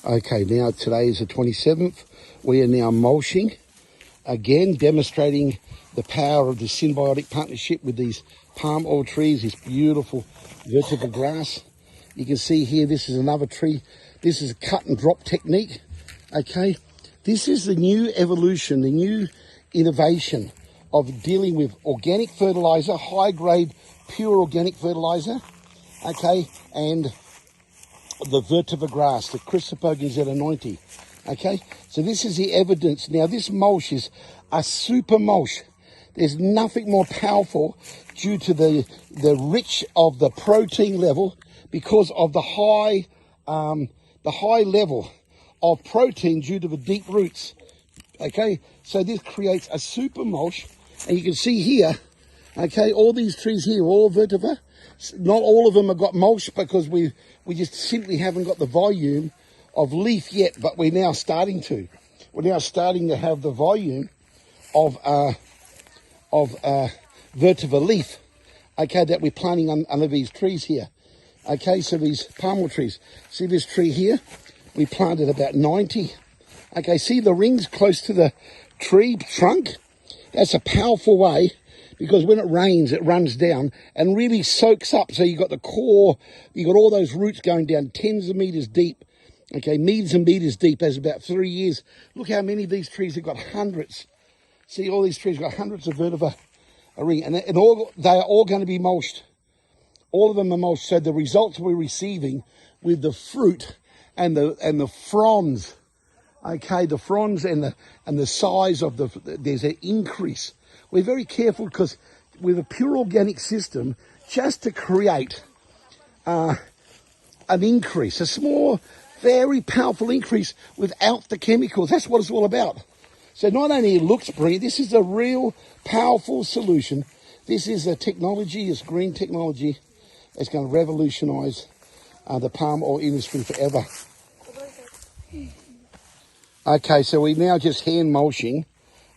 Okay, now today is the 27th. We are now mulching, again demonstrating the power of the symbiotic partnership with these palm oil trees, this beautiful vertical grass. You can see here, this is another tree. This is a cut and drop technique, okay? This is the new evolution, the new innovation of dealing with organic fertilizer, high-grade, pure organic fertilizer, okay, and the vetiver grass, the Chrysophogon Z90, okay? So this is the evidence. Now, this mulch is a super mulch. There's nothing more powerful due to the rich of the protein level because of the high level of protein due to the deep roots, okay? So this creates a super mulch, and you can see here, okay, all these trees here, all vetiver. Not all of them have got mulch because we just simply haven't got the volume of leaf yet, but we're now starting to. We're now starting to have the volume of vetiver leaf, okay, that we're planting under these trees here. Okay, so these palm oil trees. See this tree here? We planted about 90. Okay, see the rings close to the tree trunk? That's a powerful way, because when it rains, it runs down and really soaks up. So you've got the core, you've got all those roots going down tens of meters deep. Okay, meters and meters deep. That's about 3 years. Look how many of these trees have got hundreds. See, all these trees have got hundreds of vetiver a ring. And they are all going to be mulched. All of them are mulched. So the results we're receiving with the fruit and the fronds, okay, the fronds and the size of there's an increase. We're very careful because with a pure organic system, just to create an increase, a small, very powerful increase without the chemicals. That's what it's all about. So not only it looks brilliant, this is a real powerful solution. This is a technology, it's green technology. It's going to revolutionize the palm oil industry forever. Okay, so we're now just hand mulching,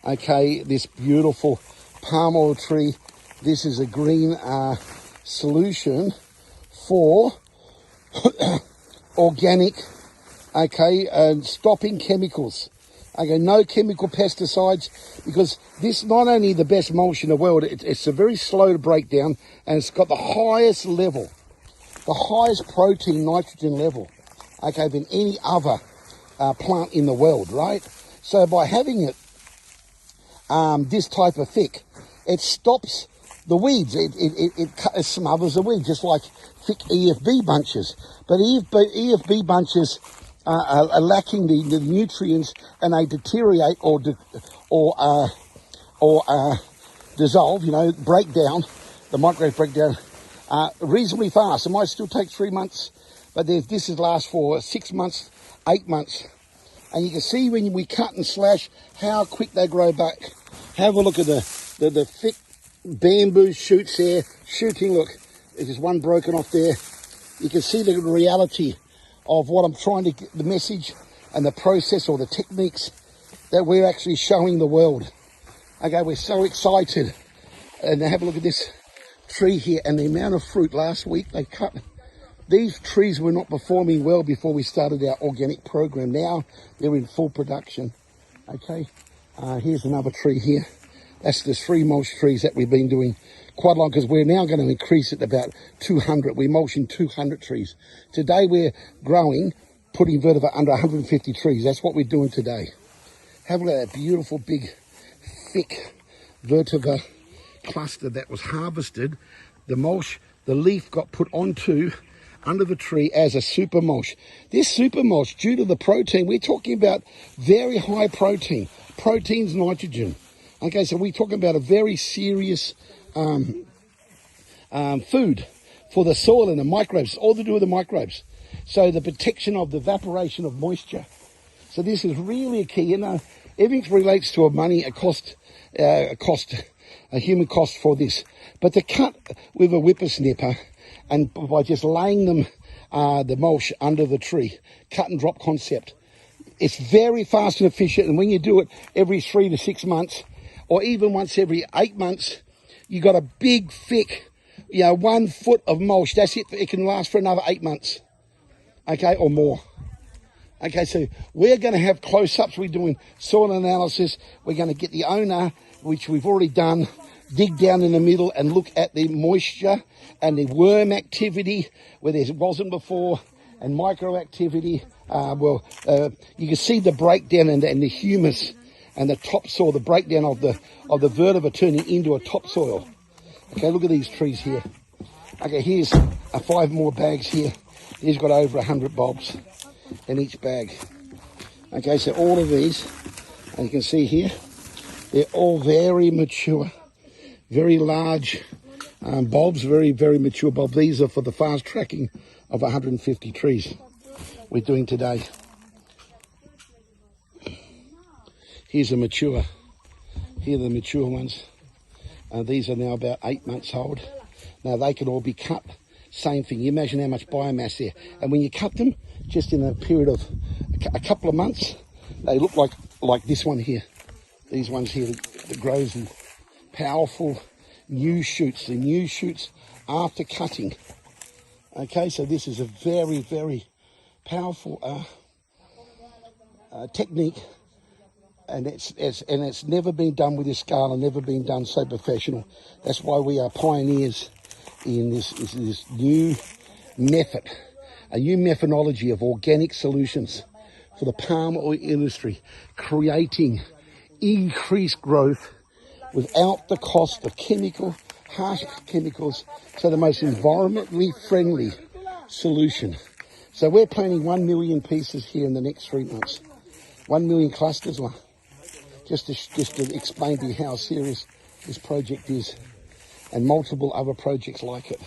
okay, this beautiful palm oil tree. This is a green solution for organic, okay, stopping chemicals. Okay, no chemical pesticides, because this not only the best mulch in the world, it's a very slow to break down, and it's got the highest level, the highest protein nitrogen level, okay, than any other plant in the world, right? So by having it this type of thick, it stops the weeds. It smothers the weeds, just like thick EFB bunches. But EFB bunches are lacking the nutrients, and they deteriorate or dissolve, you know, break down. The microbes break down reasonably fast. It might still take 3 months, but this is last for 6 months, 8 months. And you can see when we cut and slash how quick they grow back. Have a look at the thick bamboo shoots there, shooting. Look, there's just one broken off there. You can see the reality of what I'm trying to get, the message and the process or the techniques that we're actually showing the world. Okay, we're so excited. And have a look at this tree here and the amount of fruit. Last week they cut. These trees were not performing well before we started our organic program. Now they're in full production. Okay, here's another tree here. That's the 3 mulch trees that we've been doing quite long, because we're now going to increase it to about 200. We're mulching 200 trees. Today we're growing, putting vetiver under 150 trees. That's what we're doing today. Have a look at that beautiful, big, thick vetiver cluster that was harvested. The mulch, the leaf got put onto under the tree as a super mulch. This super mulch, due to the protein, we're talking about very high protein. Protein's nitrogen. Okay, so we're talking about a very serious food for the soil and the microbes, all to do with the microbes. So the protection of the evaporation of moisture. So this is really a key. You know, everything relates to a human cost for this. But to cut with a whippersnipper, and by just laying them, the mulch under the tree, cut and drop concept, it's very fast and efficient. And when you do it every 3 to 6 months, or even once every 8 months, you got a big, thick, 1 foot of mulch. That's it. It can last for another 8 months, okay, or more. Okay, so we're going to have close-ups. We're doing soil analysis. We're going to get the owner, which we've already done, dig down in the middle and look at the moisture and the worm activity where there wasn't before, and micro activity. You can see the breakdown and the humus and the topsoil, the breakdown of the vertebra turning into a topsoil. Okay, look at these trees here. Okay, here's 5 more bags here. He's got over 100 bulbs in each bag. Okay, so all of these, and you can see here, they're all very mature, very large bulbs, very, very mature bulbs. These are for the fast tracking of 150 trees we're doing today. Here's a mature. Here are the mature ones. These are now about 8 months old. Now they can all be cut. Same thing. You imagine how much biomass there. And when you cut them, just in a period of a couple of months, they look like this one here. These ones here that grows in powerful new shoots. The new shoots after cutting. Okay, so this is a very, very powerful technique, and it's never been done with this scale and never been done so professional. That's why we are pioneers in this new method, a new methodology of organic solutions for the palm oil industry, creating increased growth without the cost of harsh chemicals, so the most environmentally friendly solution. So we're planting 1 million pieces here in the next 3 months. 1 million clusters, just to explain to you how serious this project is, and multiple other projects like it.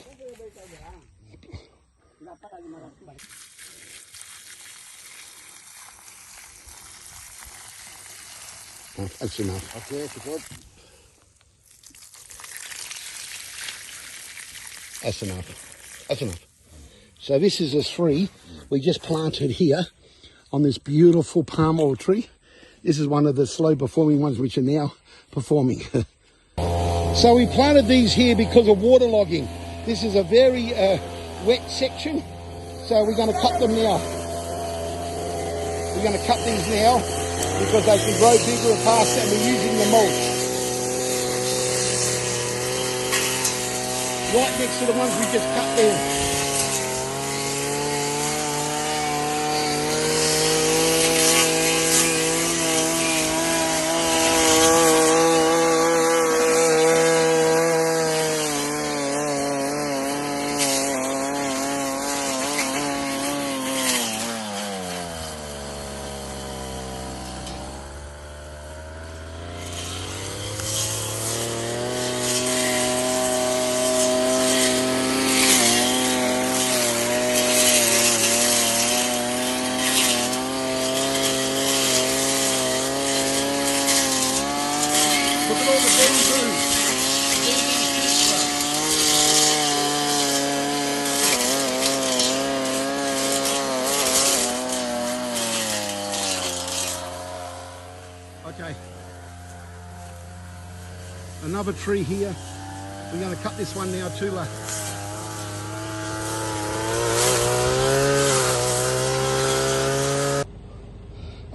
That's enough. Okay, that's good. That's enough. That's enough. So this is a 3 we just planted here on this beautiful palm oil tree. This is one of the slow performing ones which are now performing. So we planted these here because of waterlogging. This is a very wet section, so we're going to cut them now. We're going to cut these now because they can grow bigger and faster, and we're using the mulch right next to the ones we just cut there. Look at all the bamboo. Okay. Another tree here. We're going to cut this one now too.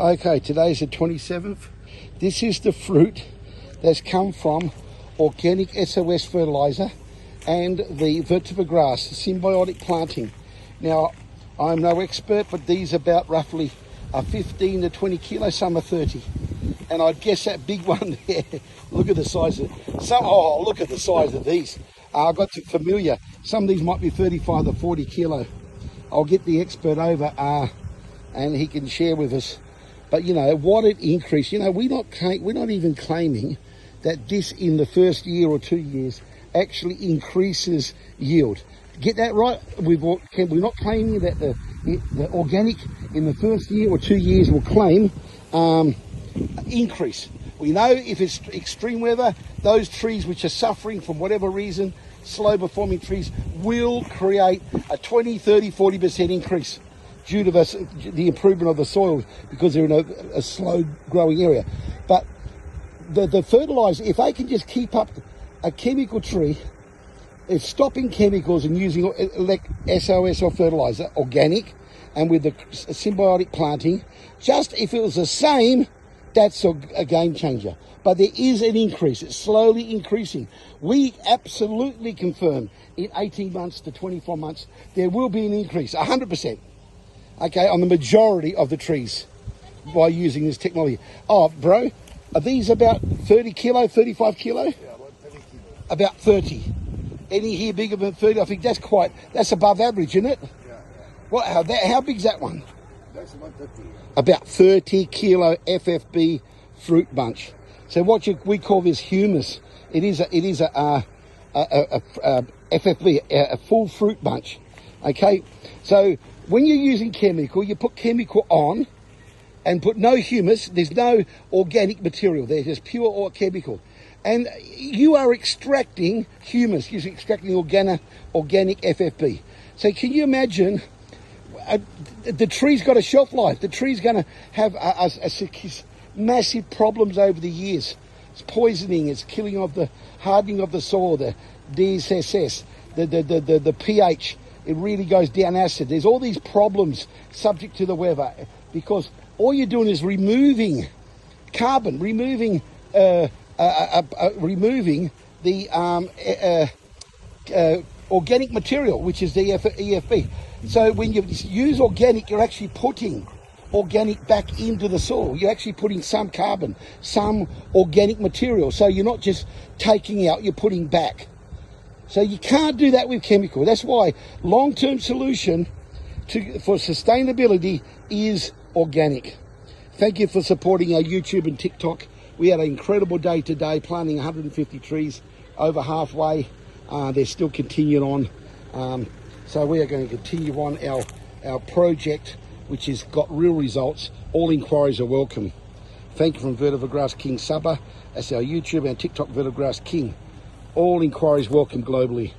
Okay, today's the 27th. This is the fruit that's come from organic SOS fertilizer and the vertebra grass, the symbiotic planting. Now, I'm no expert, but these are about roughly 15 to 20 kilos, some are 30. And I'd guess that big one there, look at the size of it. Look at the size of these. I got too familiar. Some of these might be 35 to 40 kilo. I'll get the expert over and he can share with us. But, you know, what it increased, you know, we're not even claiming that this in the first year or 2 years actually increases yield. Get that right? We're not claiming that the organic in the first year or 2 years will claim increase. We know if it's extreme weather, those trees which are suffering from whatever reason, slow performing trees, will create a 20, 30, 40% increase due to the improvement of the soil because they're in a slow growing area. But the fertilizer, if they can just keep up a chemical tree, it's stopping chemicals and using SOS or fertilizer, organic, and with the symbiotic planting, just if it was the same, that's a game changer. But there is an increase. It's slowly increasing. We absolutely confirm in 18 months to 24 months, there will be an increase, 100%, okay, on the majority of the trees by using this technology. Oh, bro, are these about 30 kilo, 35 kilo? Yeah, about 30 kilos. About 30. Any here bigger than 30? I think that's above average, isn't it? Yeah. What? How big's that one? That's about 30. About 30 kilo FFB fruit bunch. So we call this humus. It is a FFB, a full fruit bunch. Okay. So when you're using chemical, you put chemical on and put no humus. There's no organic material. There's just pure chemical. And you are extracting humus. You're extracting organic FFB. So can you imagine? The tree's got a shelf life. The tree's going to have massive problems over the years. It's poisoning. It's killing of the hardening of the soil. The DSSS, the pH. It really goes down acid. There's all these problems subject to the weather because all you're doing is removing carbon, removing the organic material, which is the EFB. So when you use organic, you're actually putting organic back into the soil. You're actually putting some carbon, some organic material. So you're not just taking out, you're putting back. So you can't do that with chemical. That's why long-term solution for sustainability is organic. Thank you for supporting our YouTube and TikTok. We had an incredible day today, planting 150 trees, over halfway. They're still continuing on. So we are going to continue on our project, which has got real results. All inquiries are welcome. Thank you from Vetiver Grass King Sabah. That's our YouTube and TikTok Vetiver Grass King. All inquiries welcome globally.